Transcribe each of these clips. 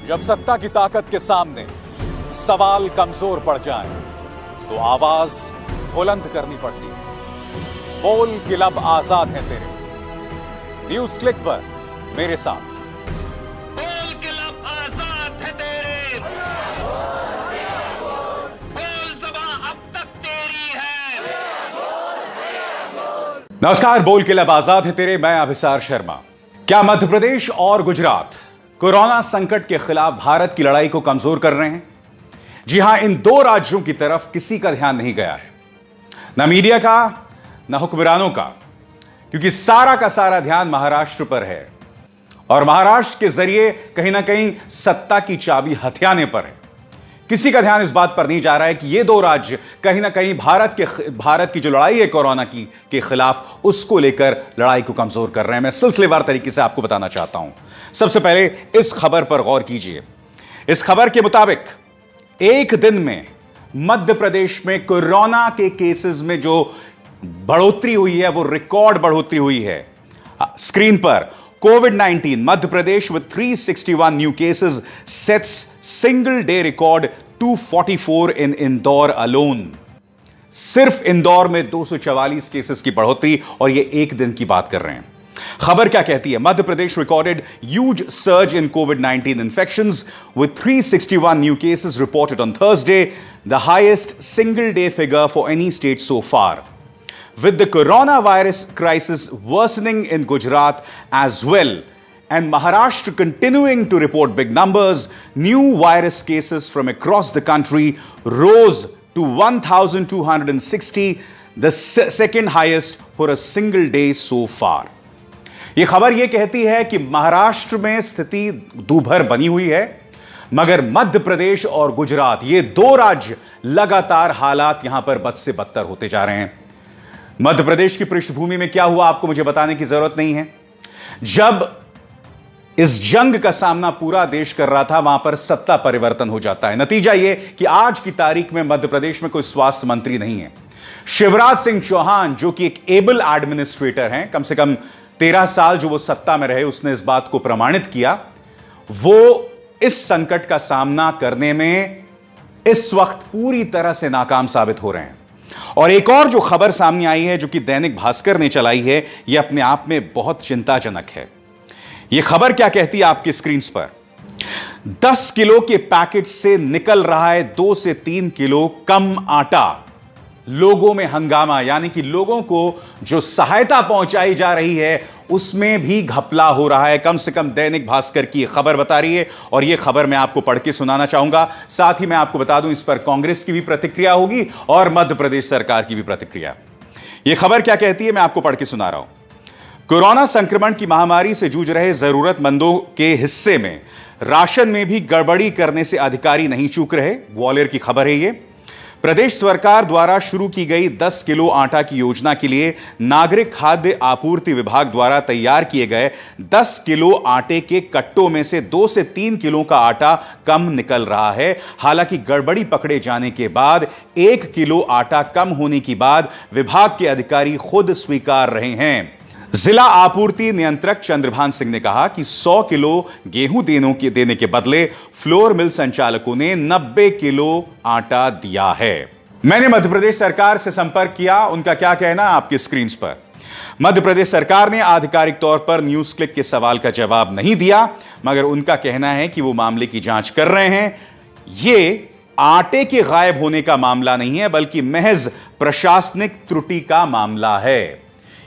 जब सत्ता की ताकत के सामने सवाल कमजोर पड़ जाए तो आवाज बुलंद करनी पड़ती है। बोल कि लब आजाद है तेरे। न्यूज क्लिक पर मेरे साथ। बोल के लब आजाद है तेरे, बोल ज़बां अब तक तेरी है। नमस्कार, बोल के लब आजाद है तेरे। मैं अभिसार शर्मा। क्या मध्य प्रदेश और गुजरात कोरोना संकट के खिलाफ भारत की लड़ाई को कमजोर कर रहे हैं? जी हां, इन दो राज्यों की तरफ किसी का ध्यान नहीं गया है, ना मीडिया का, ना हुक्मरानों का, क्योंकि सारा का सारा ध्यान महाराष्ट्र पर है और महाराष्ट्र के जरिए कहीं ना कहीं सत्ता की चाबी हथियाने पर है। किसी का ध्यान इस बात पर नहीं जा रहा है कि ये दो राज्य कहीं ना कहीं भारत की जो लड़ाई है कोरोना की के खिलाफ, उसको लेकर लड़ाई को कमजोर कर रहे हैं। मैं सिलसिलेवार तरीके से आपको बताना चाहता हूं। सबसे पहले इस खबर पर गौर कीजिए। इस खबर के मुताबिक एक दिन में मध्य प्रदेश में कोरोना के केसेस में जो बढ़ोतरी हुई है वो रिकॉर्ड बढ़ोतरी हुई है। स्क्रीन पर COVID-19, Madhya Pradesh with 361 new cases sets single day record 244 in Indore alone. सिर्फ इंदौर में 244 केसेस की बढ़ोतरी, और ये एक दिन की बात कर रहे हैं। खबर क्या कहती है? Madhya Pradesh recorded huge surge in COVID-19 infections with 361 new cases reported on Thursday, the highest single day figure for any state so far. With the coronavirus crisis worsening in Gujarat as well, and Maharashtra continuing to report big numbers, new virus cases from across the country rose to 1,260, the second highest for a single day so far. ये खबर ये कहती है कि महाराष्ट्र में स्थिति दूभर बनी हुई है, मगर मध्य प्रदेश और गुजरात, ये दो राज्य लगातार हालात यहां पर बद से बदतर होते जा रहे हैं। मध्य प्रदेश की पृष्ठभूमि में क्या हुआ आपको मुझे बताने की जरूरत नहीं है। जब इस जंग का सामना पूरा देश कर रहा था, वहां पर सत्ता परिवर्तन हो जाता है। नतीजा यह कि आज की तारीख में मध्य प्रदेश में कोई स्वास्थ्य मंत्री नहीं है। शिवराज सिंह चौहान, जो कि एक एबल एडमिनिस्ट्रेटर हैं, कम से कम 13 साल जो वो सत्ता में रहे, उसने इस बात को प्रमाणित किया, वो इस संकट का सामना करने में इस वक्त पूरी तरह से नाकाम साबित हो रहे हैं। और एक और जो खबर सामने आई है, जो कि दैनिक भास्कर ने चलाई है, यह अपने आप में बहुत चिंताजनक है। यह खबर क्या कहती है आपकी स्क्रीन पर? 10 किलो के पैकेट से निकल रहा है 2 से 3 किलो कम आटा। लोगों में हंगामा, यानी कि लोगों को जो सहायता पहुंचाई जा रही है उसमें भी घपला हो रहा है। कम से कम दैनिक भास्कर की खबर बता रही है, और यह खबर मैं आपको पढ़ के सुनाना चाहूंगा। साथ ही मैं आपको बता दूं, इस पर कांग्रेस की भी प्रतिक्रिया होगी और मध्य प्रदेश सरकार की भी प्रतिक्रिया। यह खबर क्या कहती है, मैं आपको पढ़ के सुना रहा हूं। कोरोना संक्रमण की महामारी से जूझ रहे जरूरतमंदों के हिस्से में राशन में भी गड़बड़ी करने से अधिकारी नहीं चूक रहे। ग्वालियर की खबर है यह। प्रदेश सरकार द्वारा शुरू की गई 10 किलो आटा की योजना के लिए नागरिक खाद्य आपूर्ति विभाग द्वारा तैयार किए गए 10 किलो आटे के कट्टों में से 2 से 3 किलो का आटा कम निकल रहा है। हालांकि गड़बड़ी पकड़े जाने के बाद 1 किलो आटा कम होने की बात विभाग के अधिकारी खुद स्वीकार रहे हैं। जिला आपूर्ति नियंत्रक चंद्रभान सिंह ने कहा कि 100 किलो गेहूं देने के बदले फ्लोर मिल संचालकों ने 90 किलो आटा दिया है। मैंने मध्य प्रदेश सरकार से संपर्क किया, उनका क्या कहना आपकी स्क्रीन पर। मध्य प्रदेश सरकार ने आधिकारिक तौर पर न्यूज क्लिक के सवाल का जवाब नहीं दिया, मगर उनका कहना है कि वो मामले की जांच कर रहे हैं। ये आटे के गायब होने का मामला नहीं है, बल्कि महज प्रशासनिक त्रुटि का मामला है।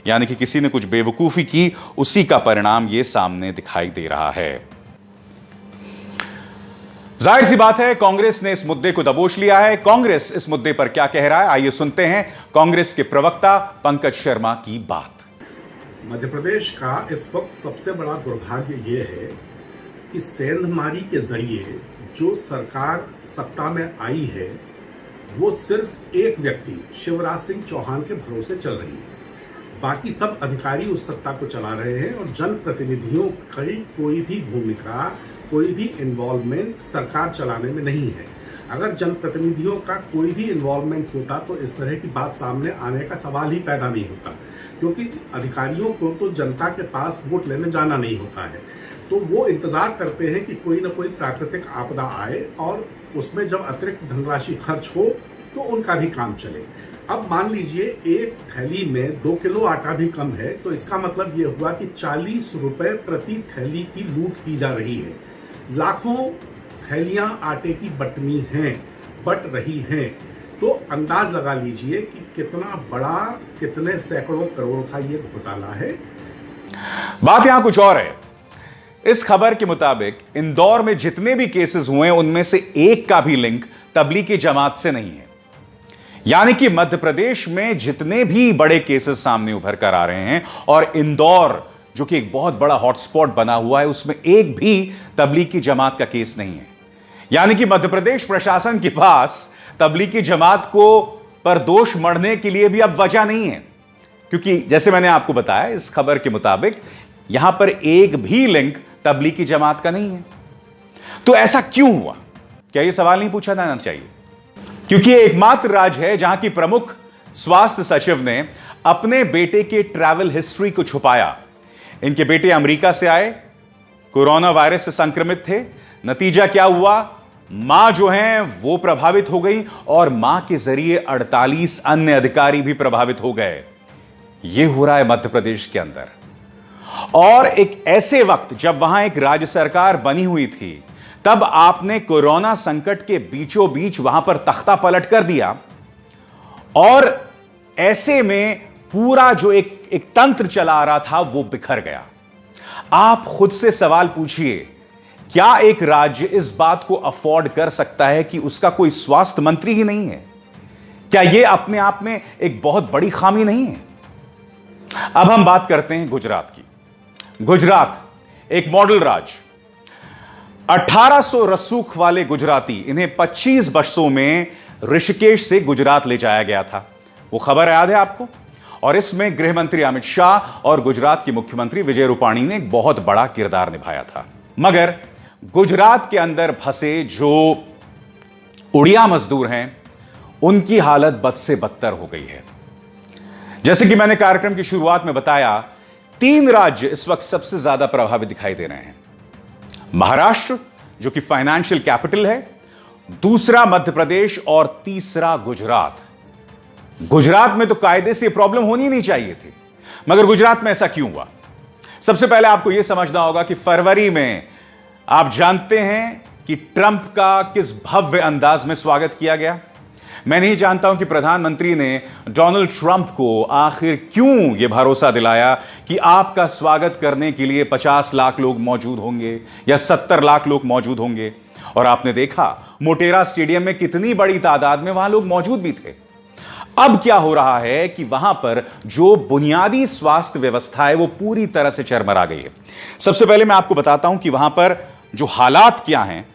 यानी कि किसी ने कुछ बेवकूफी की, उसी का परिणाम यह सामने दिखाई दे रहा है। जाहिर सी बात है, कांग्रेस ने इस मुद्दे को दबोच लिया है। कांग्रेस इस मुद्दे पर क्या कह रहा है, आइए सुनते हैं कांग्रेस के प्रवक्ता पंकज शर्मा की बात। मध्य प्रदेश का इस वक्त सबसे बड़ा दुर्भाग्य यह है कि सेंधमारी के जरिए जो सरकार सत्ता में आई है, वो सिर्फ एक व्यक्ति शिवराज सिंह चौहान के भरोसे चल रही है। बाकी सब अधिकारी उस सत्ता को चला रहे हैं और जनप्रतिनिधियों की कोई भी भूमिका, कोई भी इन्वॉल्वमेंट सरकार चलाने में नहीं है। अगर जनप्रतिनिधियों का कोई भी इन्वॉल्वमेंट होता तो इस तरह की बात सामने आने का सवाल ही पैदा नहीं होता, क्योंकि अधिकारियों को तो जनता के पास वोट लेने जाना नहीं होता है। तो वो इंतजार करते हैं कि कोई ना कोई प्राकृतिक आपदा आए और उसमें जब अतिरिक्त धनराशि खर्च हो तो उनका भी काम चले। अब मान लीजिए एक थैली में 2 किलो आटा भी कम है, तो इसका मतलब ये हुआ कि 40 रुपए प्रति थैली की लूट की जा रही है। लाखों थैलियां आटे की बट रही हैं। तो अंदाज लगा लीजिए कि कितना बड़ा, कितने सैकड़ों करोड़ का ये घोटाला है। बात यहां कुछ और है। इस खबर के मुताबिक इंदौर में जितने भी केसेस हुए उनमें से एक का भी लिंक तबलीगी जमात से नहीं है। यानी कि मध्य प्रदेश में जितने भी बड़े केसेस सामने उभर कर आ रहे हैं और इंदौर जो कि एक बहुत बड़ा हॉटस्पॉट बना हुआ है, उसमें एक भी तबलीगी जमात का केस नहीं है। यानी कि मध्य प्रदेश प्रशासन के पास तबलीगी जमात को पर दोष मढ़ने के लिए भी अब वजह नहीं है, क्योंकि जैसे मैंने आपको बताया इस खबर के मुताबिक यहां पर एक भी लिंक तबलीगी जमात का नहीं है। तो ऐसा क्यों हुआ? क्या यह सवाल नहीं पूछा जाना चाहिए? क्योंकि यह एकमात्र राज्य है जहां की प्रमुख स्वास्थ्य सचिव ने अपने बेटे के ट्रैवल हिस्ट्री को छुपाया। इनके बेटे अमेरिका से आए, कोरोना वायरस से संक्रमित थे। नतीजा क्या हुआ? मां जो हैं वो प्रभावित हो गई और मां के जरिए 48 अन्य अधिकारी भी प्रभावित हो गए। यह हो रहा है मध्य प्रदेश के अंदर। और एक ऐसे वक्त जब वहां एक राज्य सरकार बनी हुई थी, तब आपने कोरोना संकट के बीचों बीच वहां पर तख्ता पलट कर दिया और ऐसे में पूरा जो एक तंत्र चला आ रहा था वो बिखर गया। आप खुद से सवाल पूछिए, क्या एक राज्य इस बात को अफोर्ड कर सकता है कि उसका कोई स्वास्थ्य मंत्री ही नहीं है? क्या यह अपने आप में एक बहुत बड़ी खामी नहीं है? अब हम बात करते हैं गुजरात की। गुजरात एक मॉडल राज्य, 1800 रसूख वाले गुजराती, इन्हें 25 बसों में ऋषिकेश से गुजरात ले जाया गया था। वो खबर याद है आपको? और इसमें गृह मंत्री अमित शाह और गुजरात के मुख्यमंत्री विजय रूपाणी ने एक बहुत बड़ा किरदार निभाया था। मगर गुजरात के अंदर फंसे जो उड़िया मजदूर हैं, उनकी हालत बद से बदतर हो गई है। जैसे कि मैंने कार्यक्रम की शुरुआत में बताया, 3 राज्य इस वक्त सबसे ज्यादा प्रभावित दिखाई दे रहे हैं। महाराष्ट्र जो कि फाइनेंशियल कैपिटल है, दूसरा मध्य प्रदेश और तीसरा गुजरात। गुजरात में तो कायदे से प्रॉब्लम होनी नहीं चाहिए थी, मगर गुजरात में ऐसा क्यों हुआ? सबसे पहले आपको यह समझना होगा कि फरवरी में आप जानते हैं कि ट्रंप का किस भव्य अंदाज में स्वागत किया गया। मैं नहीं जानता हूं कि प्रधानमंत्री ने डोनाल्ड ट्रंप को आखिर क्यों यह भरोसा दिलाया कि आपका स्वागत करने के लिए 50 लाख लोग मौजूद होंगे या 70 लाख लोग मौजूद होंगे। और आपने देखा मोटेरा स्टेडियम में कितनी बड़ी तादाद में वहां लोग मौजूद भी थे। अब क्या हो रहा है कि वहां पर जो बुनियादी स्वास्थ्य व्यवस्था है वो पूरी तरह से चरमरा गई है। सबसे पहले मैं आपको बताता हूं कि वहां पर जो हालात क्या हैं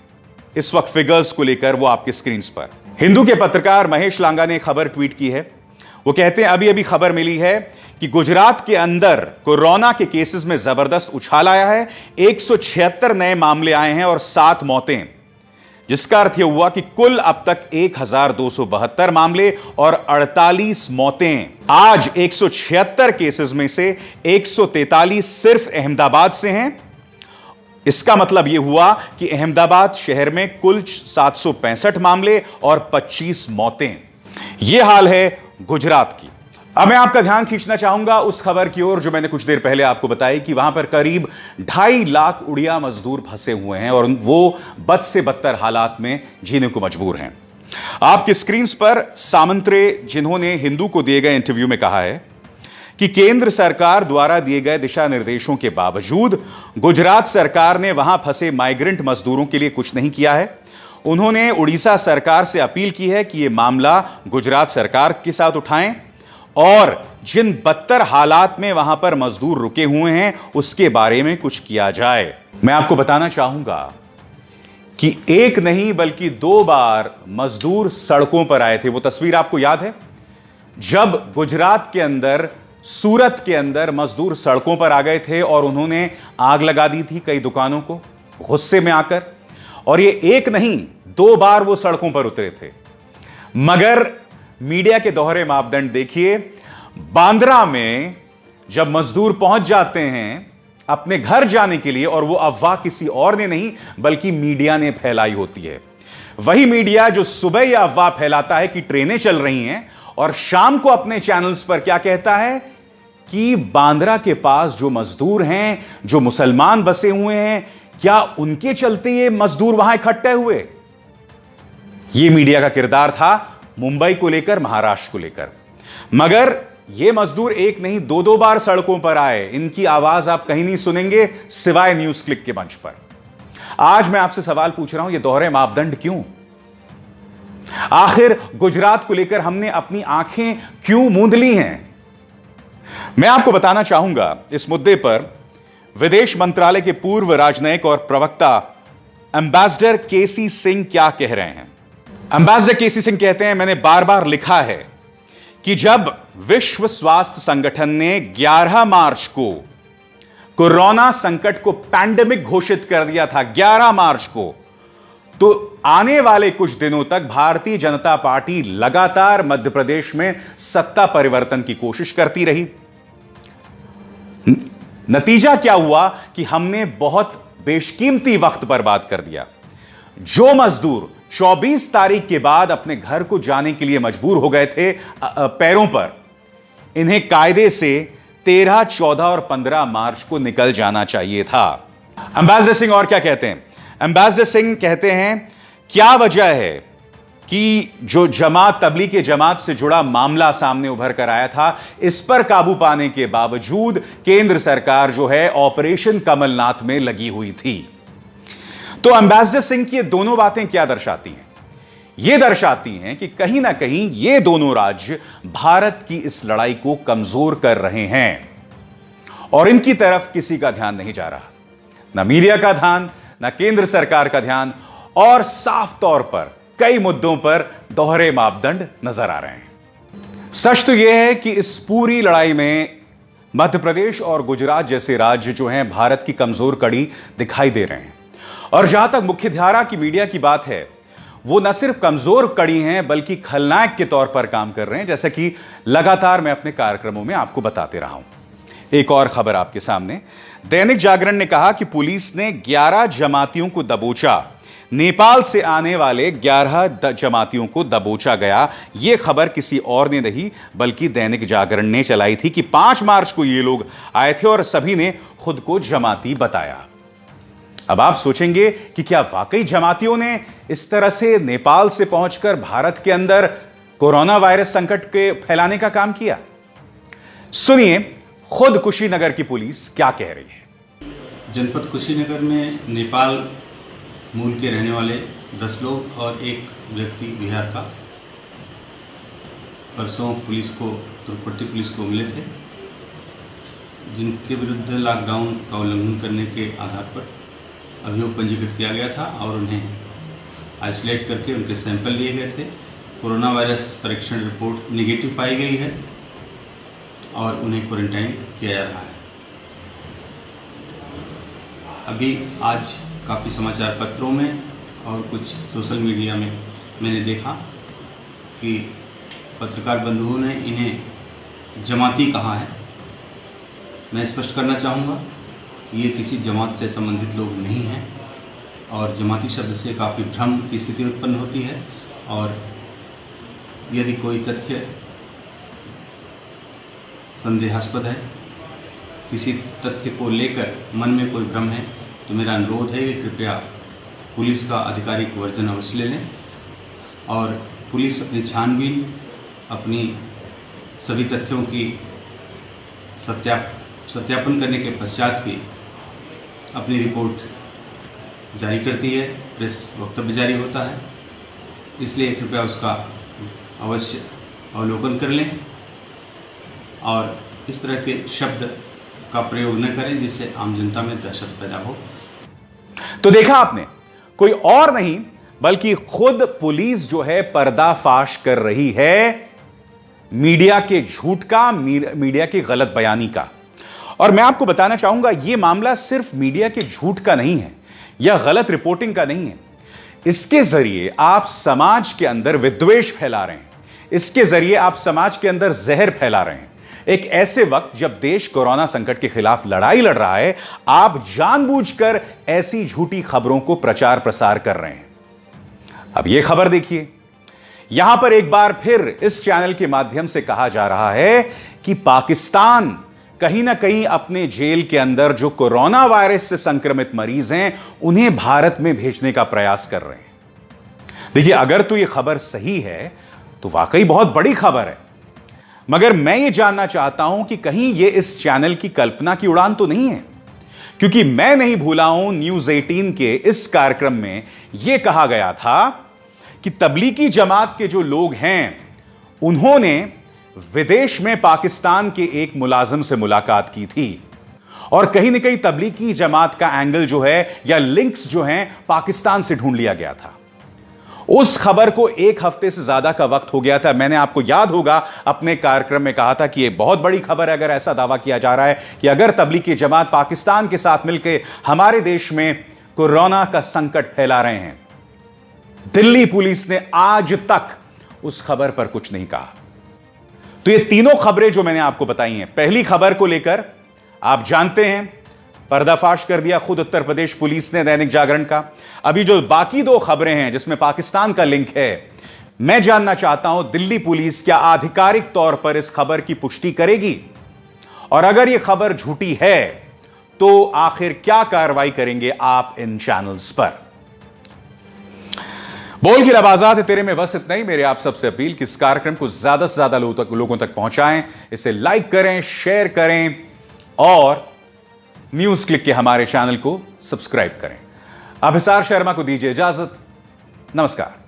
इस वक्त फिगर्स को लेकर, वो आपके स्क्रीन पर। हिंदू के पत्रकार महेश लांगा ने खबर ट्वीट की है। वो कहते हैं अभी अभी खबर मिली है कि गुजरात के अंदर कोरोना के केसेस में जबरदस्त उछाल आया है। 176 नए मामले आए हैं और 7 मौतें, जिसका अर्थ यह हुआ कि कुल अब तक 1272 मामले और 48 मौतें। आज 176 केसेस में से 143 सिर्फ अहमदाबाद से हैं। इसका मतलब यह हुआ कि अहमदाबाद शहर में कुल 765 मामले और 25 मौतें। यह हाल है गुजरात की। अब मैं आपका ध्यान खींचना चाहूंगा उस खबर की ओर जो मैंने कुछ देर पहले आपको बताई कि वहां पर करीब 2.5 लाख उड़िया मजदूर फंसे हुए हैं और वो बद से बदतर हालात में जीने को मजबूर हैं। आपकी स्क्रीन पर सामंतरे, जिन्होंने हिंदू को दिए गए इंटरव्यू में कहा है कि केंद्र सरकार द्वारा दिए गए दिशा निर्देशों के बावजूद गुजरात सरकार ने वहां फंसे माइग्रेंट मजदूरों के लिए कुछ नहीं किया है। उन्होंने उड़ीसा सरकार से अपील की है कि यह मामला गुजरात सरकार के साथ उठाएं और जिन बदतर हालात में वहां पर मजदूर रुके हुए हैं उसके बारे में कुछ किया जाए। मैं आपको बताना चाहूंगा कि एक नहीं बल्कि 2 बार मजदूर सड़कों पर आए थे। वो तस्वीर आपको याद है जब गुजरात के अंदर, सूरत के अंदर मजदूर सड़कों पर आ गए थे और उन्होंने आग लगा दी थी कई दुकानों को गुस्से में आकर। और ये एक नहीं 2 बार वो सड़कों पर उतरे थे। मगर मीडिया के दोहरे मापदंड देखिए। बांद्रा में जब मजदूर पहुंच जाते हैं अपने घर जाने के लिए, और वो अफवाह किसी और ने नहीं बल्कि मीडिया ने फैलाई होती है। वही मीडिया जो सुबह यह अफवाह फैलाता है कि ट्रेनें चल रही हैं, और शाम को अपने चैनल्स पर क्या कहता है कि बांद्रा के पास जो मजदूर हैं, जो मुसलमान बसे हुए हैं, क्या उनके चलते ये मजदूर वहां इकट्ठे हुए। यह मीडिया का किरदार था मुंबई को लेकर, महाराष्ट्र को लेकर। मगर ये मजदूर एक नहीं दो बार सड़कों पर आए। इनकी आवाज आप कहीं नहीं सुनेंगे सिवाय न्यूज क्लिक के मंच पर। आज मैं आपसे सवाल पूछ रहा हूं, ये दोहरे मापदंड क्यों? आखिर गुजरात को लेकर हमने अपनी आंखें क्यों मूंद ली हैं? मैं आपको बताना चाहूंगा इस मुद्दे पर विदेश मंत्रालय के पूर्व राजनयिक और प्रवक्ता एम्बेसडर केसी सिंह क्या कह रहे हैं। एम्बेसडर केसी सिंह कहते हैं, मैंने बार बार लिखा है कि जब विश्व स्वास्थ्य संगठन ने 11 मार्च को कोरोना संकट को पैंडेमिक घोषित कर दिया था, 11 मार्च को, तो आने वाले कुछ दिनों तक भारतीय जनता पार्टी लगातार मध्य प्रदेश में सत्ता परिवर्तन की कोशिश करती रही। नतीजा क्या हुआ कि हमने बहुत बेशकीमती वक्त बर्बाद कर दिया। जो मजदूर 24 तारीख के बाद अपने घर को जाने के लिए मजबूर हो गए थे पैरों पर, इन्हें कायदे से 13, 14 और 15 मार्च को निकल जाना चाहिए था। एम्बेसडर सिंह और क्या कहते हैं? एम्बेसडर सिंह कहते हैं, क्या वजह है कि जो जमात तबलीग के जमात से जुड़ा मामला सामने उभर कर आया था, इस पर काबू पाने के बावजूद केंद्र सरकार जो है ऑपरेशन कमलनाथ में लगी हुई थी। तो एम्बेसडर सिंह की ये दोनों बातें क्या दर्शाती हैं? ये दर्शाती हैं कि कहीं ना कहीं ये दोनों राज्य भारत की इस लड़ाई को कमजोर कर रहे हैं, और इनकी तरफ किसी का ध्यान नहीं जा रहा, ना मीडिया का ध्यान, ना केंद्र सरकार का ध्यान, और साफ तौर पर कई मुद्दों पर दोहरे मापदंड नजर आ रहे हैं। सच तो यह है कि इस पूरी लड़ाई में मध्य प्रदेश और गुजरात जैसे राज्य जो हैं भारत की कमजोर कड़ी दिखाई दे रहे हैं। और जहां तक मुख्यधारा की मीडिया की बात है, वो न सिर्फ कमजोर कड़ी हैं बल्कि खलनायक के तौर पर काम कर रहे हैं, जैसा कि लगातार मैं अपने कार्यक्रमों में आपको बताते रहा हूं। एक और खबर आपके सामने, दैनिक जागरण ने कहा कि पुलिस ने 11 जमातियों को दबोचा। नेपाल से आने वाले 11 जमातियों को दबोचा गया। यह खबर किसी और ने नहीं बल्कि दैनिक जागरण ने चलाई थी कि 5 मार्च को ये लोग आए थे और सभी ने खुद को जमाती बताया। अब आप सोचेंगे कि क्या वाकई जमातियों ने इस तरह से नेपाल से पहुंचकर भारत के अंदर कोरोना वायरस संकट के फैलाने का काम किया? सुनिए खुद कुशीनगर की पुलिस क्या कह रही है। जनपद कुशीनगर में नेपाल मूल के रहने वाले 10 लोग और एक व्यक्ति बिहार का परसों पुलिस को, तुर्कपट्टी पुलिस को मिले थे, जिनके विरुद्ध लॉकडाउन का उल्लंघन करने के आधार पर अभियोग पंजीकृत किया गया था और उन्हें आइसोलेट करके उनके सैंपल लिए गए थे। कोरोना वायरस परीक्षण रिपोर्ट नेगेटिव पाई गई है और उन्हें क्वारंटाइन किया जा रहा है। अभी आज काफ़ी समाचार पत्रों में और कुछ सोशल मीडिया में मैंने देखा कि पत्रकार बंधुओं ने इन्हें जमाती कहा है। मैं स्पष्ट करना चाहूँगा कि ये किसी जमात से संबंधित लोग नहीं हैं और जमाती शब्द से काफ़ी भ्रम की स्थिति उत्पन्न होती है, और यदि कोई तथ्य संदेहास्पद है, किसी तथ्य को लेकर मन में कोई भ्रम है, तो मेरा अनुरोध है कि कृपया पुलिस का आधिकारिक वर्जन अवश्य ले लें और पुलिस अपनी छानबीन, अपनी सभी तथ्यों की सत्यापन करने के पश्चात ही अपनी रिपोर्ट जारी करती है, प्रेस वक्तव्य जारी होता है। इसलिए कृपया उसका अवश्य अवलोकन कर लें और इस तरह के शब्द का प्रयोग न करें जिससे आम जनता में दहशत पैदा हो। तो देखा आपने, कोई और नहीं बल्कि खुद पुलिस जो है पर्दाफाश कर रही है मीडिया के झूठ का, मीडिया की गलत बयानी का। और मैं आपको बताना चाहूंगा यह मामला सिर्फ मीडिया के झूठ का नहीं है या गलत रिपोर्टिंग का नहीं है। इसके जरिए आप समाज के अंदर विद्वेष फैला रहे हैं, इसके जरिए आप समाज के अंदर जहर फैला रहे हैं, एक ऐसे वक्त जब देश कोरोना संकट के खिलाफ लड़ाई लड़ रहा है, आप जानबूझकर ऐसी झूठी खबरों को प्रचार प्रसार कर रहे हैं। अब यह खबर देखिए, यहां पर एक बार फिर इस चैनल के माध्यम से कहा जा रहा है कि पाकिस्तान कहीं ना कहीं अपने जेल के अंदर जो कोरोना वायरस से संक्रमित मरीज हैं, उन्हें भारत में भेजने का प्रयास कर रहे हैं। देखिए, अगर तो यह खबर सही है तो वाकई बहुत बड़ी खबर है, मगर मैं यह जानना चाहता हूं कि कहीं यह इस चैनल की कल्पना की उड़ान तो नहीं है, क्योंकि मैं नहीं भूला हूं न्यूज़ 18 के इस कार्यक्रम में यह कहा गया था कि तबलीगी जमात के जो लोग हैं, उन्होंने विदेश में पाकिस्तान के एक मुलाजिम से मुलाकात की थी और कहीं ना कहीं तबलीगी जमात का एंगल जो है या लिंक्स जो हैं, पाकिस्तान से ढूंढ लिया गया था। उस खबर को एक हफ्ते से ज्यादा का वक्त हो गया था। मैंने आपको याद होगा अपने कार्यक्रम में कहा था कि यह बहुत बड़ी खबर है अगर ऐसा दावा किया जा रहा है कि अगर तबलीगी जमात पाकिस्तान के साथ मिलकर हमारे देश में कोरोना का संकट फैला रहे हैं। दिल्ली पुलिस ने आज तक उस खबर पर कुछ नहीं कहा। तो ये तीनों खबरें जो मैंने आपको बताई हैं, पहली खबर को लेकर आप जानते हैं पर्दाफाश कर दिया खुद उत्तर प्रदेश पुलिस ने दैनिक जागरण का। अभी जो बाकी दो खबरें हैं जिसमें पाकिस्तान का लिंक है, मैं जानना चाहता हूं दिल्ली पुलिस क्या आधिकारिक तौर पर इस खबर की पुष्टि करेगी, और अगर यह खबर झूठी है तो आखिर क्या कार्रवाई करेंगे आप इन चैनल्स पर। बोल की लब आजाद है तेरे में बस इतना ही। मेरे आप सबसे अपील कि इस कार्यक्रम को ज्यादा से ज्यादा लोगों तक पहुंचाएं, इसे लाइक करें, शेयर करें और न्यूज क्लिक के हमारे चैनल को सब्सक्राइब करें। अभिसार शर्मा को दीजिए इजाजत। नमस्कार।